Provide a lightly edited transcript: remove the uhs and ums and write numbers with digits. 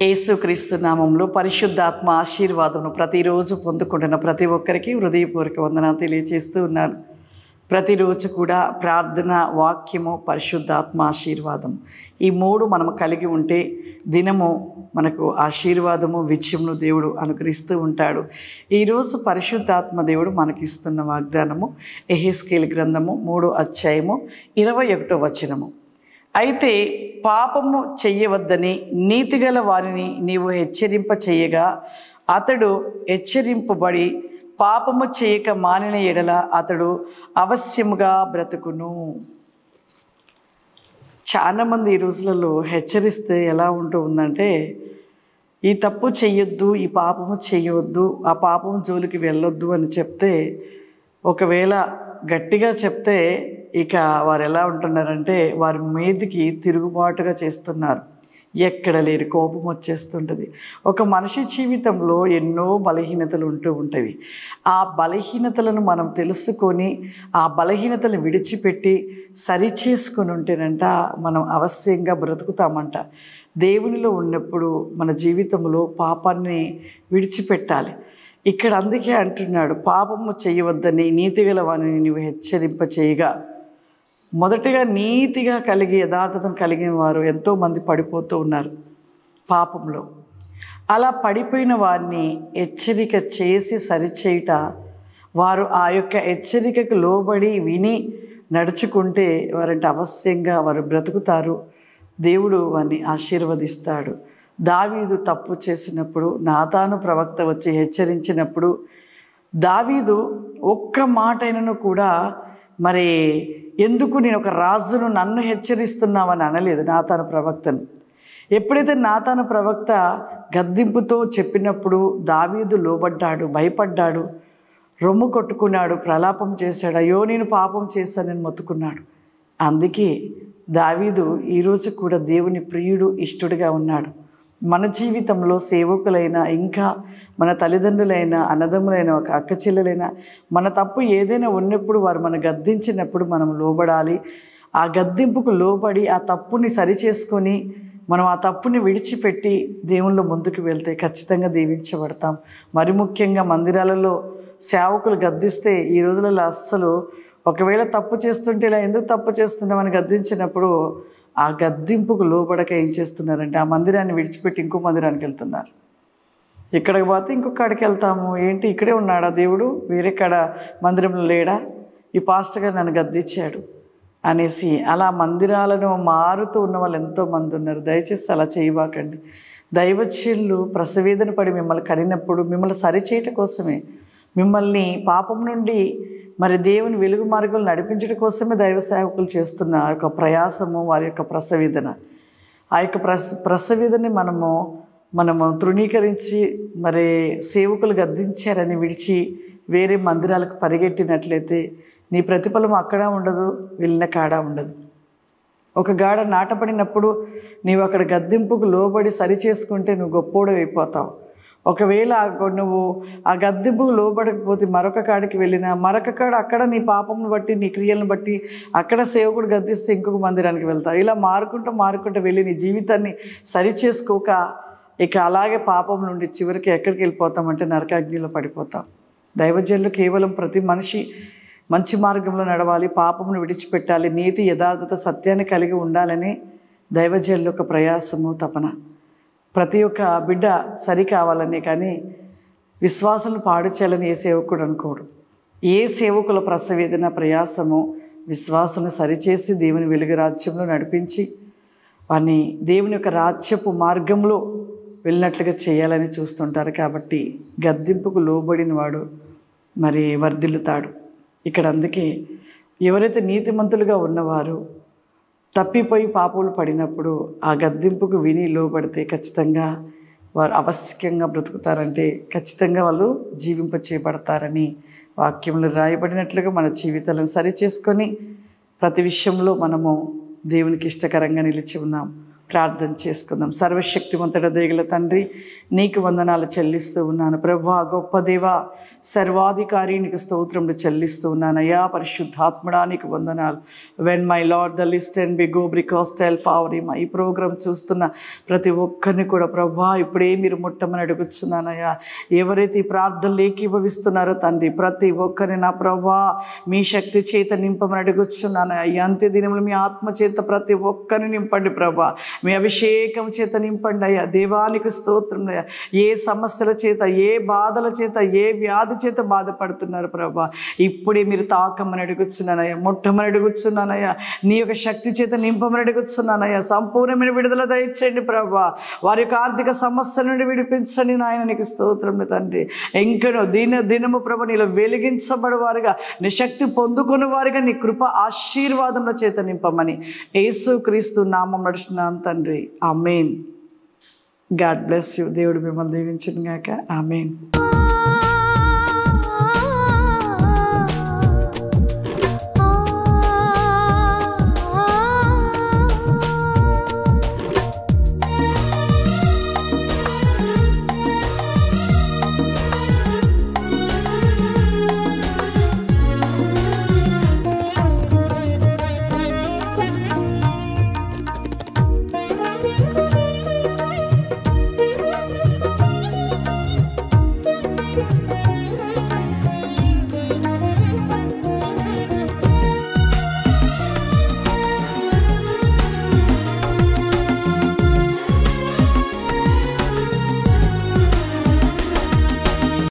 యేసుక్రీస్తు నామంలో పరిశుద్ధాత్మ ఆశీర్వాదమును ప్రతిరోజు పొందుకుంటున్న ప్రతి ఒక్కరికి హృదయపూర్వక వందనాలు తెలియజేస్తూ ఉన్నాను. ప్రతిరోజు కూడా ప్రార్థన, వాక్యము, పరిశుద్ధాత్మ ఆశీర్వాదం ఈ మూడు మనము కలిగి ఉంటే దినము మనకు ఆశీర్వాదము, విజయమును దేవుడు అనుగ్రహిస్తూ ఉంటాడు. ఈరోజు పరిశుద్ధాత్మ దేవుడు మనకిస్తున్న వాగ్దానము యెహెజ్కేలు గ్రంథము 3వ అధ్యాయము 21వ వచనము. అయితే పాపము చెయ్యవద్దని నీతిగల వారిని నీవు హెచ్చరింప చేయగా అతడు హెచ్చరింపబడి పాపము చేయక మానిన ఎడల అతడు అవశ్యముగా బ్రతుకును. చాలామంది ఈ రోజులలో హెచ్చరిస్తే ఎలా ఉంటుందంటే, ఈ తప్పు చెయ్యొద్దు, ఈ పాపము చేయవద్దు, ఆ పాపము జోలికి వెళ్ళొద్దు అని చెప్తే, ఒకవేళ గట్టిగా చెప్తే ఇక వారు ఎలా ఉంటున్నారంటే వారి మీదికి తిరుగుబాటుగా చేస్తున్నారు. ఎక్కడ లేని కోపం వచ్చేస్తుంటుంది. ఒక మనిషి జీవితంలో ఎన్నో బలహీనతలు ఉంటూ ఉంటాయి. ఆ బలహీనతలను మనం తెలుసుకొని ఆ బలహీనతలను విడిచిపెట్టి సరిచేసుకొని ఉంటేనంట మనం అవశ్యంగా బ్రతుకుతామంట. దేవునిలో ఉన్నప్పుడు మన జీవితంలో పాపాన్ని విడిచిపెట్టాలి. ఇక్కడ అందుకే అంటున్నాడు, పాపము చేయవద్దని నీతిగల వారిని నీవు హెచ్చరింప చేయగా. మొదటిగా నీతిగా కలిగి యథార్థతను కలిగిన వారు ఎంతోమంది పడిపోతూ ఉన్నారు పాపంలో. అలా పడిపోయిన వారిని హెచ్చరిక చేసి సరిచేయుట, వారు ఆ యొక్క హెచ్చరికకు లోబడి విని నడుచుకుంటే వారంటే అవశ్యంగా వారు బ్రతుకుతారు. దేవుడు వారిని ఆశీర్వదిస్తాడు. దావీదు తప్పు చేసినప్పుడు నాతాను ప్రవక్త వచ్చి హెచ్చరించినప్పుడు దావీదు ఒక్క మాటైనను కూడా మరి ఎందుకు నేను ఒక రాజును నన్ను హెచ్చరిస్తున్నావని అనలేదు నాతాను ప్రవక్తను. ఎప్పుడైతే నాతాను ప్రవక్త గద్దింపుతో చెప్పినప్పుడు దావీదు లోబడ్డాడు, భయపడ్డాడు, రొమ్ము కొట్టుకున్నాడు, ప్రలాపం చేశాడు. అయ్యో నేను పాపం చేశానని మొత్తుకున్నాడు. అందుకే దావీదు ఈరోజు కూడా దేవుని ప్రియుడు, ఇష్టడుగా ఉన్నాడు. మన జీవితంలో సేవకులైన, ఇంకా మన తల్లిదండ్రులైన, అన్నదమ్ములైన, ఒక అక్క చెల్లెలైనా మన తప్పు ఏదైనా ఉన్నప్పుడు వారు మనం గద్దించినప్పుడు మనం లోబడాలి. ఆ గద్దింపుకు లోబడి ఆ తప్పుని సరిచేసుకొని మనం ఆ తప్పుని విడిచిపెట్టి దేవుళ్ళు ముందుకు వెళ్తే ఖచ్చితంగా దీవించబడతాం. మరి ముఖ్యంగా మందిరాలలో సేవకులు గద్దిస్తే ఈ రోజులలో అస్సలు, ఒకవేళ తప్పు చేస్తుంటే ఇలా ఎందుకు తప్పు చేస్తున్నామని గద్దించినప్పుడు ఆ గద్దింపుకు లోబడక ఏం చేస్తున్నారంటే ఆ మందిరాన్ని విడిచిపెట్టి ఇంకో మందిరానికి వెళ్తున్నారు. ఇక్కడికి పోతే ఇంకొక కాడికి వెళ్తాము. ఏంటి ఇక్కడే ఉన్నాడా దేవుడు, వేరే కాడ మందిరంలో లేడా, ఈ పాస్టర్ గారు నన్ను గద్దించాడు అనేసి అలా మందిరాలను మారుతూ ఉన్న వాళ్ళు ఎంతోమంది ఉన్నారు. దయచేసి అలా చేయబాకండి. దైవజనులు ప్రసవేదన పడి మిమ్మల్ని కనినప్పుడు మిమ్మల్ని సరిచేయటం కోసమే, మిమ్మల్ని పాపం నుండి మరి దేవుని వెలుగు మార్గంలో నడిపించడం కోసమే దైవ సేవకులు చేస్తున్న ఆ యొక్క ప్రయాసము, వారి యొక్క ప్రసవేదన. ఆ యొక్క ప్రసవేదనని మనము తృణీకరించి మరి సేవకులు గద్దించారని విడిచి వేరే మందిరాలకు పరిగెట్టినట్లయితే నీ ప్రతిఫలం అక్కడ ఉండదు, వెళ్ళిన కాడ ఉండదు. ఒక గాడ నాటపడినప్పుడు నీవు అక్కడ గద్దింపుకు లోబడి సరిచేసుకుంటే నువ్వు గొప్పోడు అయిపోతావు. ఒకవేళ నువ్వు ఆ గద్దింపుకు లోబడకపోతే మరొక కాడికి వెళ్ళినా మరొక కాడ అక్కడ నీ పాపంను బట్టి, నీ క్రియలను బట్టి అక్కడ సేవకుడు గద్దిస్తే ఇంకొక మందిరానికి వెళ్తావు. ఇలా మారుకుంటూ వెళ్ళి నీ జీవితాన్ని సరిచేసుకోక ఇక అలాగే పాపం నుండి చివరికి ఎక్కడికి వెళ్ళిపోతామంటే నరకాగ్నిలో పడిపోతాం. దైవజనులు కేవలం ప్రతి మనిషి మంచి మార్గంలో నడవాలి, పాపమును విడిచిపెట్టాలి, నీతి, యథార్థత, సత్యాన్ని కలిగి ఉండాలని దైవజనుల యొక్క ప్రయాసము, తపన. ప్రతి ఒక్క బిడ్డ సరి కావాలని, కానీ విశ్వాసాలను పాడు చేయాలని ఏ సేవకుడు అనుకోడు. ఏ సేవకుల ప్రసవేదన, ప్రయాసము విశ్వాసాలను సరిచేసి దేవుని వెలుగు రాజ్యంలో నడిపించి వారిని దేవుని యొక్క రాజ్యపు మార్గంలో వెళ్ళినట్లుగా చేయాలని చూస్తుంటారు. కాబట్టి గద్దింపుకు లోబడిన వాడు మరి వర్ధిల్లుతాడు. ఇక్కడ అందుకే ఎవరైతే నీతిమంతులుగా ఉన్నవారు తప్పిపోయి పాపములు పడినప్పుడు ఆ గద్దింపుకు విని లోబడితే ఖచ్చితంగా వారు అవశ్యంగా బ్రతుకుతారంటే ఖచ్చితంగా వాళ్ళు జీవింప చేయబడతారని వాక్యంలో రాయబడినట్లుగా మన జీవితాలను సరిచేసుకొని ప్రతి విషయంలో మనము దేవునికి ఇష్టకరంగా నిలిచి ఉన్నాం. ప్రార్థన చేసుకుందాం. సర్వశక్తిమంతుడ దయగల తండ్రి, నీకు వందనాలు చెల్లిస్తూ ఉన్నాను ప్రభువా. గొప్ప దేవా, సర్వాధికారి, నీకు స్తోత్రములు చెల్లిస్తూ ఉన్నానయ్యా. పరిశుద్ధాత్మడా, నీకు వందనాలు. When my Lord the list and be go because tell favour him. ఈ ప్రోగ్రాం చూస్తున్న ప్రతి ఒక్కరిని కూడా ప్రభువా ఇప్పుడే మీరు ముట్టమని అడుగుతున్నానయ్యా. ఎవరైతే ఈ ప్రార్థనలు ఏకీభవిస్తున్నారో తండ్రి, ప్రతి ఒక్కరిని నా ప్రభువా మీ శక్తి చేత నింపమని అడుగుతున్నానయ్యా. ఈ అంత్య దినములు మీ ఆత్మ చేత ప్రతి ఒక్కరిని నింపండి ప్రభా. మీ అభిషేకం చేత నింపండి అయ్యా. దేవానికి స్తోత్రం అయ్యా. ఏ సమస్యల చేత, ఏ బాధల చేత, ఏ వ్యాధి చేత బాధపడుతున్నారు ప్రభా, ఇప్పుడే మీరు తాకమని అడుగుతున్నానయ్యా, ముట్టమని అడుగుతున్నానయ్యా. నీ యొక్క శక్తి చేత నింపమని అడుగుతున్నానయ్యా. సంపూర్ణమైన విడుదల దయచేయండి ప్రభా. వారి యొక్క ఆర్థిక సమస్యల నుండి విడిపించండి నాయన. నీకు స్తోత్రం తండ్రి. ఇంకనో దినము ప్రభా నీలో వెలిగించబడి వారిగా, నీ శక్తి పొందుకుని వారిగా నీ కృప ఆశీర్వాదముల చేత నింపమని యేసుక్రీస్తు నామం నడుచున్నాను తండ్రి. ఆమేన్. God bless you. దేవుడు మిమ్మల్ని దీవించును గాక. ఆమేన్.